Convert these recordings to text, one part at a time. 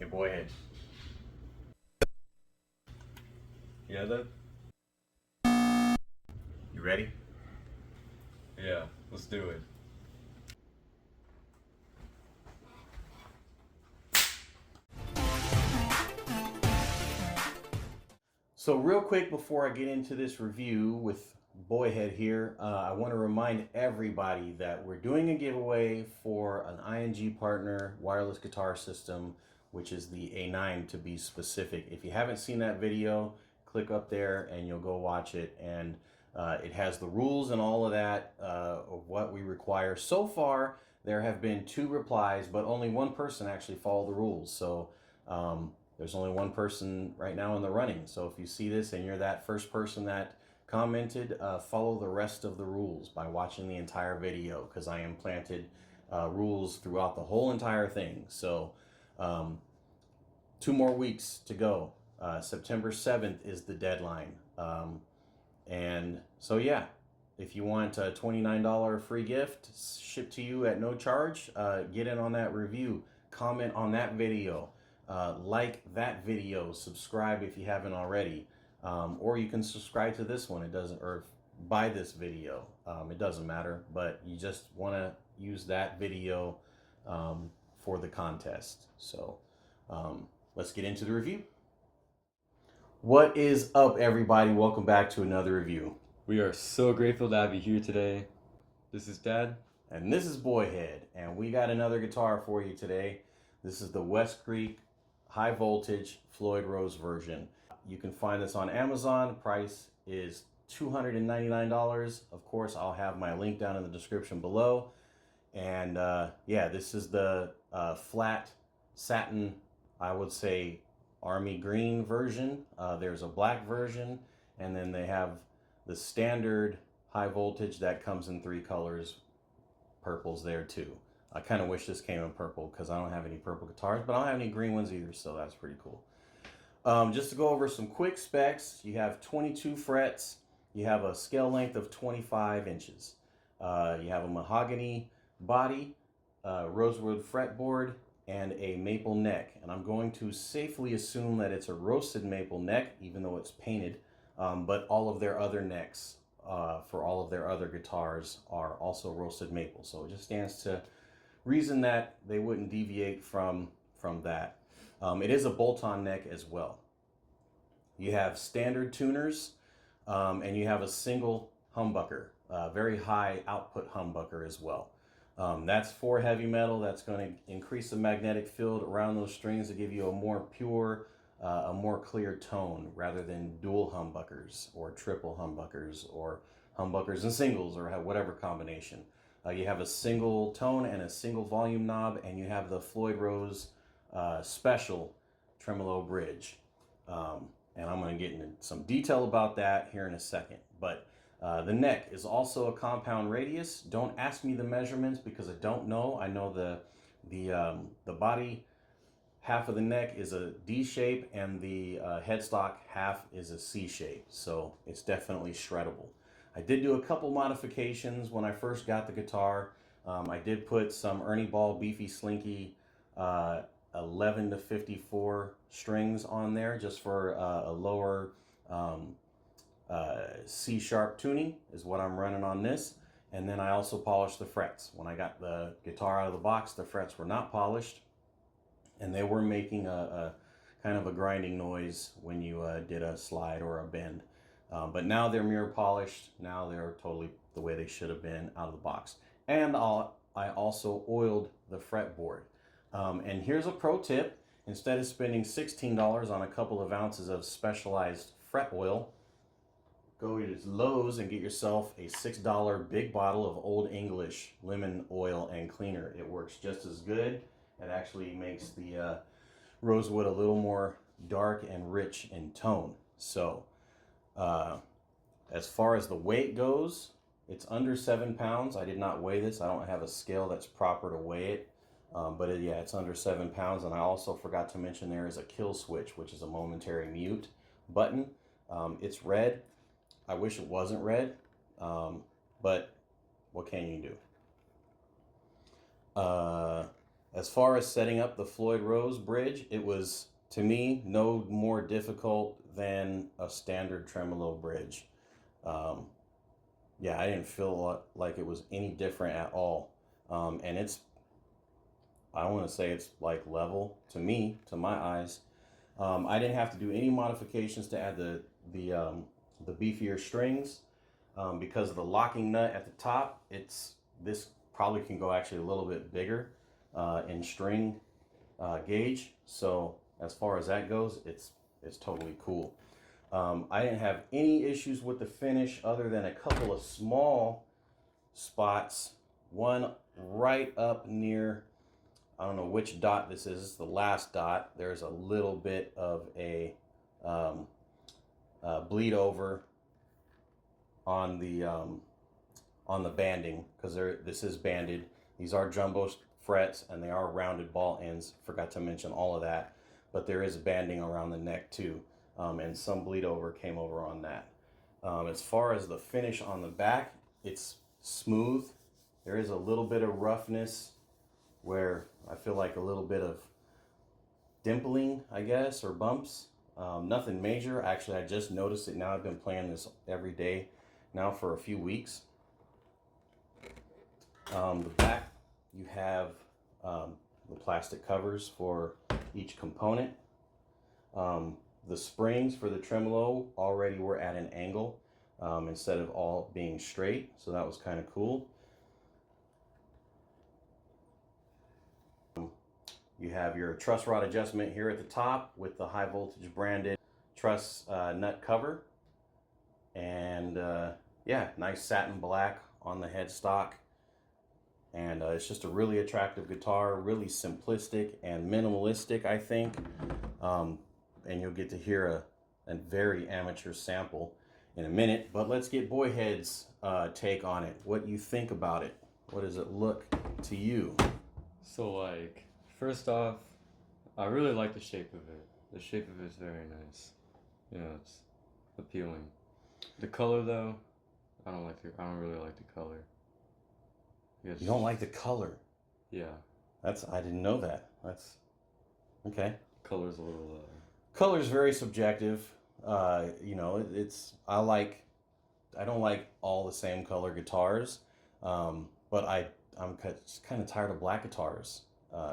Hey, boyhead. Yeah, that. You ready? Yeah, let's do it. So, real quick before I get into this review with Boyhead here, I want to remind everybody that we're doing a giveaway for an ING partner wireless guitar system, which is the A9 to be specific. If you haven't seen that video, click up there and you'll go watch it. And it has the rules and all of that of what we require. So far, there have been 2 replies, but only one person actually followed the rules. So, there's only one person right now in the running. So if you see this and you're that first person that commented, follow the rest of the rules by watching the entire video, because I implanted rules throughout the whole entire thing. So um, 2 more weeks to go. September 7th is the deadline. And so, yeah, if you want a $29 free gift shipped to you at no charge, get in on that review, comment on that video, like that video, subscribe if you haven't already, or you can subscribe to this one. It doesn't, or buy this video. It doesn't matter, but you just want to use that video for the contest. So let's get into the review. What is up, everybody? Welcome back to another review. We are so grateful to have you here today. This is Dad. And this is Boyhead, and we got another guitar for you today. This is the WestCreek high voltage Floyd Rose version. You can find this on Amazon. Price is $299. Of course, I'll have my link down in the description below. And yeah, this is the flat satin, I would say, army green version. There's a black version, and then they have the standard high voltage that comes in 3 colors. Purple's there too. I kind of wish this came in purple because I don't have any purple guitars, but I don't have any green ones either, so that's pretty cool. Just to go over some quick specs, you have 22 frets, you have a scale length of 25 inches, you have a mahogany body, rosewood fretboard, and a maple neck. And I'm going to safely assume that it's a roasted maple neck, even though it's painted, but all of their other necks for all of their other guitars are also roasted maple. So it just stands to reason that they wouldn't deviate from that. It is a bolt-on neck as well. You have standard tuners, and you have a single humbucker, very high output humbucker as well. That's for heavy metal. That's going to increase the magnetic field around those strings to give you a more pure, a more clear tone, rather than dual humbuckers or triple humbuckers or humbuckers and singles or whatever combination. You have a single tone and a single volume knob, and you have the Floyd Rose special tremolo bridge. And I'm going to get into some detail about that here in a second. But the neck is also a compound radius. Don't ask me the measurements because I don't know. I know the body half of the neck is a D shape and the headstock half is a C shape. So it's definitely shreddable. I did do a couple modifications when I first got the guitar. I did put some Ernie Ball Beefy Slinky 11 to 54 strings on there just for a lower C sharp tuning is what I'm running on this. And then I also polished the frets. When I got the guitar out of the box, the frets were not polished, and they were making a kind of a grinding noise when you did a slide or a bend. But now they're mirror polished. Now they're totally the way they should have been out of the box. And I also oiled the fretboard. And here's a pro tip. Instead of spending $16 on a couple of ounces of specialized fret oil, go to Lowe's and get yourself a $6 big bottle of Old English lemon oil and cleaner. It works just as good. It actually makes the rosewood a little more dark and rich in tone. So as far as the weight goes, it's under 7 pounds. I did not weigh this. I don't have a scale that's proper to weigh it. But yeah, it's under 7 pounds. And I also forgot to mention there is a kill switch, which is a momentary mute button. It's red. I wish it wasn't red, but what can you do? As far as setting up the Floyd Rose bridge, it was, to me, no more difficult than a standard tremolo bridge. Um, yeah, I didn't feel like it was any different at all. And I want to say it's like level to me, to my eyes. I didn't have to do any modifications to add the beefier strings because of the locking nut at the top. This probably can go actually a little bit bigger in string gauge. So as far as that goes, it's totally cool. I didn't have any issues with the finish other than a couple of small spots. One right up near, I don't know which dot this is. It's the last dot. There's a little bit of a bleed over on the banding because this is banded. These are jumbo frets and they are rounded ball ends. Forgot to mention all of that, but there is banding around the neck too, and some bleed over came over on that. As far as the finish on the back, it's smooth. There is a little bit of roughness where I feel like a little bit of dimpling, I guess, or bumps. Nothing major. Actually, I just noticed it now. I've been playing this every day now for a few weeks. The back, you have the plastic covers for each component. The springs for the tremolo already were at an angle instead of all being straight, so that was kind of cool. You have your truss rod adjustment here at the top with the high voltage branded truss nut cover. And yeah, nice satin black on the headstock. And it's just a really attractive guitar, really simplistic and minimalistic, I think. And you'll get to hear a very amateur sample in a minute. But let's get Boyhead's take on it. What you think about it? What does it look to you? So like, first off, I really like the shape of it. The shape of it is very nice. You know, it's appealing. The color though, I don't really like the color. You don't like the color? Yeah. I didn't know that. That's okay. Color's a little Color's very subjective. You know, I don't like all the same color guitars, but I'm kind of tired of black guitars.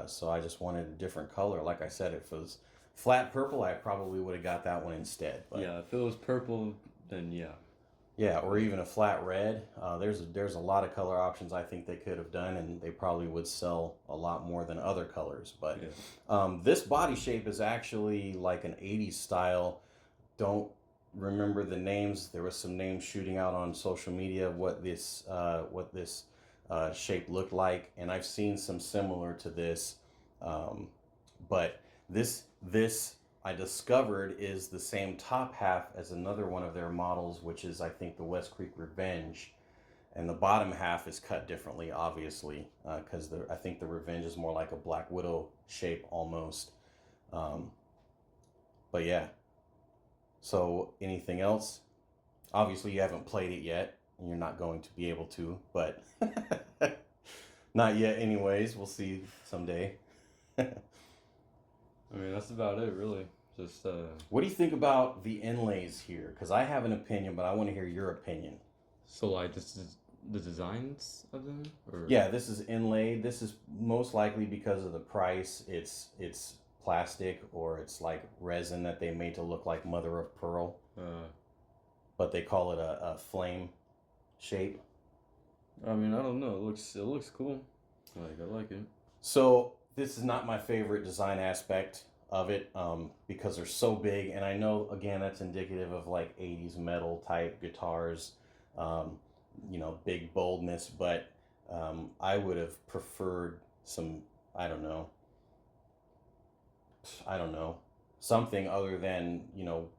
So I just wanted a different color. Like I said, if it was flat purple, I probably would have got that one instead. But yeah, if it was purple, then yeah. Yeah, or even a flat red. There's a lot of color options I think they could have done, and they probably would sell a lot more than other colors. But yeah. This body shape is actually like an 80s style. Don't remember the names. There was some names shooting out on social media of what this shape looked like, and I've seen some similar to this. But this I discovered is the same top half as another one of their models, which is, I think, the WestCreek Revenge. And the bottom half is cut differently, obviously, because I think the Revenge is more like a Black Widow shape almost. But yeah. So anything else? Obviously, you haven't played it yet, and you're not going to be able to, but not yet anyways. We'll see someday. I mean, that's about it, really. Just What do you think about the inlays here? Because I have an opinion, but I want to hear your opinion. So, like, this is the designs of them? Or? Yeah, this is inlaid. This is most likely because of the price. It's plastic, or it's like resin that they made to look like mother of pearl. But they call it a flame shape. I mean, I don't know. It looks cool. Like, I like it. So this is not my favorite design aspect of it because they're so big, and I know, again, that's indicative of like 80s metal type guitars, you know, big boldness, but I would have preferred some, I don't know, something other than, you know,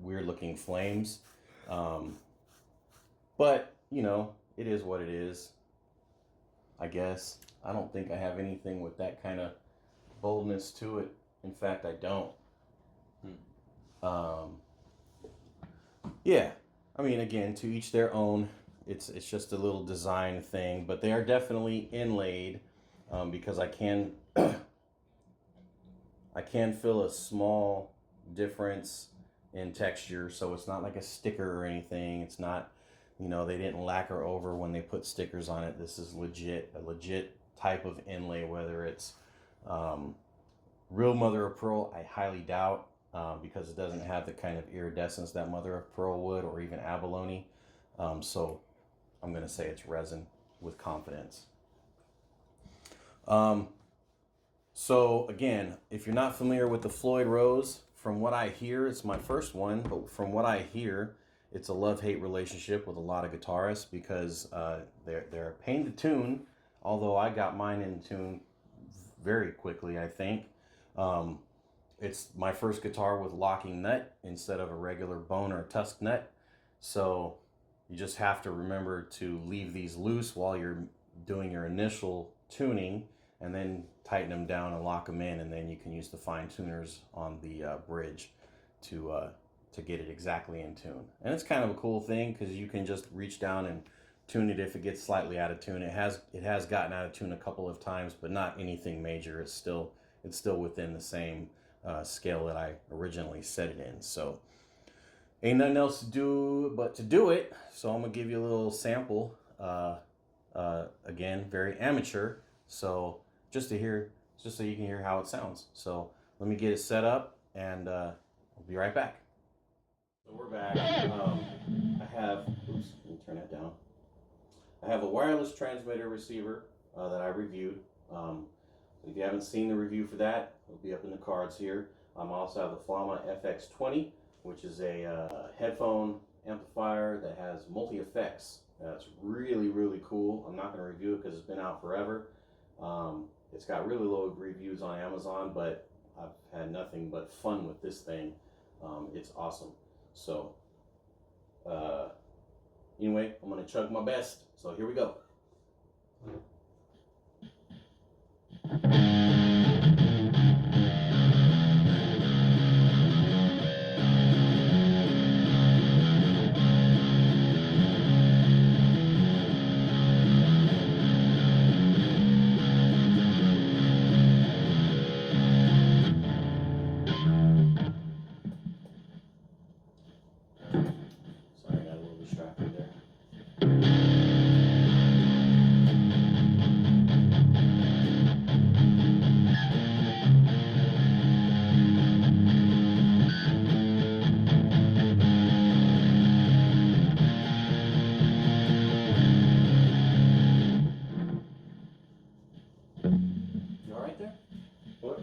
weird looking flames. But, you know, it is what it is, I guess. I don't think I have anything with that kind of boldness to it. In fact, I don't. Yeah, I mean, again, to each their own. It's just a little design thing, but they are definitely inlaid. because I can I can feel a small difference in texture. So it's not like a sticker or anything. It's not, you know, they didn't lacquer over when they put stickers on it. This is a legit type of inlay. Whether it's real mother of pearl, I highly doubt, because it doesn't have the kind of iridescence that mother of pearl would, or even abalone. So I'm going to say it's resin with confidence. So again, if you're not familiar with the Floyd Rose, from what I hear, it's my first one, but from what I hear, it's a love-hate relationship with a lot of guitarists, because they're a pain to tune, although I got mine in tune very quickly, I think. It's my first guitar with locking nut instead of a regular bone or tusk nut. So you just have to remember to leave these loose while you're doing your initial tuning, and then tighten them down and lock them in, and then you can use the fine tuners on the bridge to get it exactly in tune. And it's kind of a cool thing, because you can just reach down and tune it if it gets slightly out of tune. It has gotten out of tune a couple of times, but not anything major. It's still within the same scale that I originally set it in. So ain't nothing else to do but to do it. So I'm gonna give you a little sample. Again, very amateur. So just so you can hear how it sounds. So let me get it set up, and I'll be right back. So we're back. I have, oops, let me turn that down. I have a wireless transmitter receiver that I reviewed. If you haven't seen the review for that, it'll be up in the cards here. I also have the Flama FX20, which is a headphone amplifier that has multi-effects. It's really, really cool. I'm not going to review it because it's been out forever. It's got really low reviews on Amazon, but I've had nothing but fun with this thing. It's awesome. So anyway, I'm going to chug my best. So here we go. Sorry, I got a little distracted there. You all right there? What?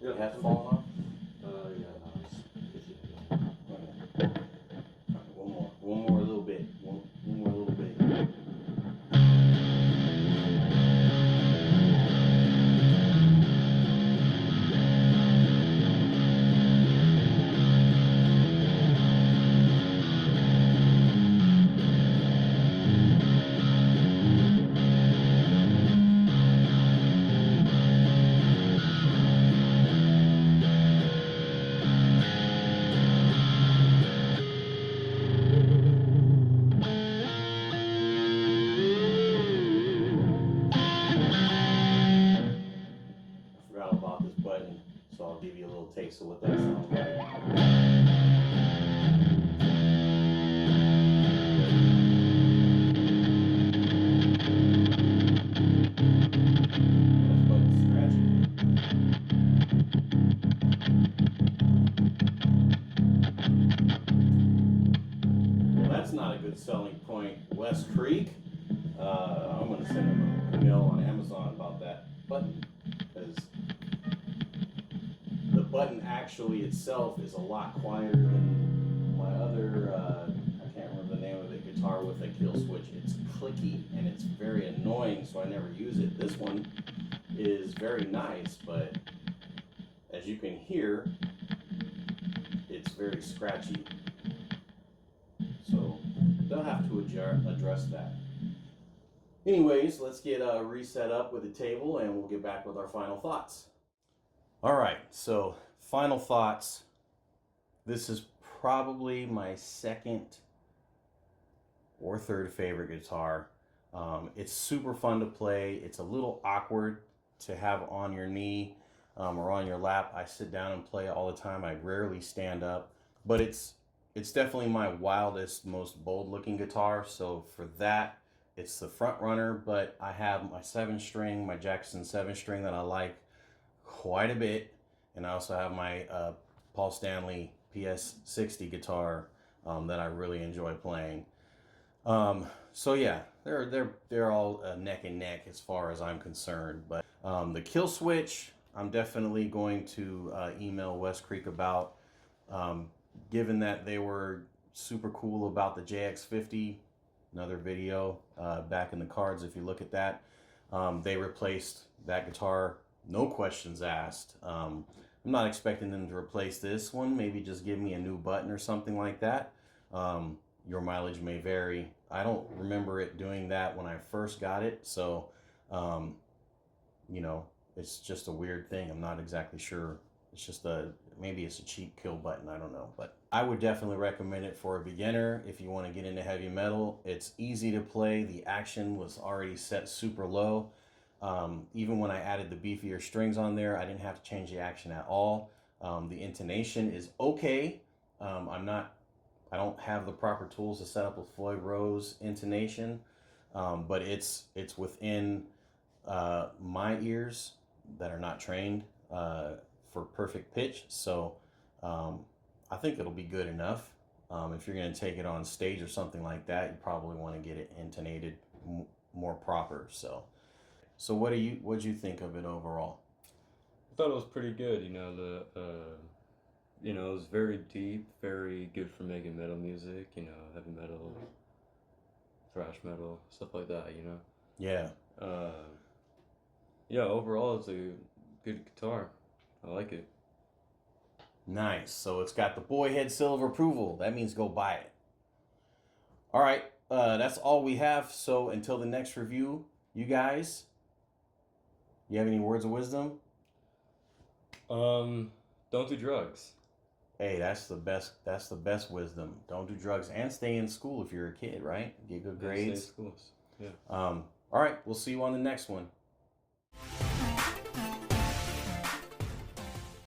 Your hat's falling off? Yeah, no, Okay. One more little bit. One more little bit. I forgot about this button, so I'll give you a little taste of what that sounds like. That button's scratchy. Well, that's not a good selling point, WestCreek. I'm going to send them an email on Amazon about that button, because the button actually itself is a lot quieter than my other, I can't remember the name of it, guitar with a kill switch. It's clicky and it's very annoying, so I never use it. This one is very nice, but as you can hear, it's very scratchy. So they'll have to address that. Anyways, let's get reset up with the table, and we'll get back with our final thoughts. All right, so final thoughts. This is probably my second or third favorite guitar. It's super fun to play. It's a little awkward to have on your knee or on your lap. I sit down and play all the time. I rarely stand up, but it's definitely my wildest, most bold looking guitar. So for that, it's the front runner. But I have my 7 string, my Jackson 7 string that I like quite a bit, and I also have my Paul Stanley PS60 guitar that I really enjoy playing. So yeah, they're all neck and neck as far as I'm concerned. But the kill switch, I'm definitely going to email WestCreek about. Given that they were super cool about the JX50, another video back in the cards if you look at that. They replaced that guitar, no questions asked. I'm not expecting them to replace this one. Maybe just give me a new button or something like that. Your mileage may vary. I don't remember it doing that when I first got it, so you know, it's just a weird thing. I'm not exactly sure. It's just maybe it's a cheap kill button. I don't know, but I would definitely recommend it for a beginner if you want to get into heavy metal. It's easy to play. The action was already set super low. Even when I added the beefier strings on there, I didn't have to change the action at all. The intonation is okay. I don't have the proper tools to set up a Floyd Rose intonation, but it's within my ears that are not trained for perfect pitch. So I think it'll be good enough. If you're going to take it on stage or something like that, you probably want to get it intonated more proper. So what'd you think of it overall? I thought it was pretty good. It was very deep, very good for making metal music. Heavy metal, thrash metal, stuff like that. Yeah. Yeah. Overall, it's a good guitar. I like it. Nice. So it's got the Boyhead seal of approval. That means go buy it. All right. That's all we have. So until the next review, you guys, you have any words of wisdom? Don't do drugs. Hey, that's the best wisdom. Don't do drugs and stay in school if you're a kid, right? Get good grades. Stay in schools. Yeah. All right. We'll see you on the next one.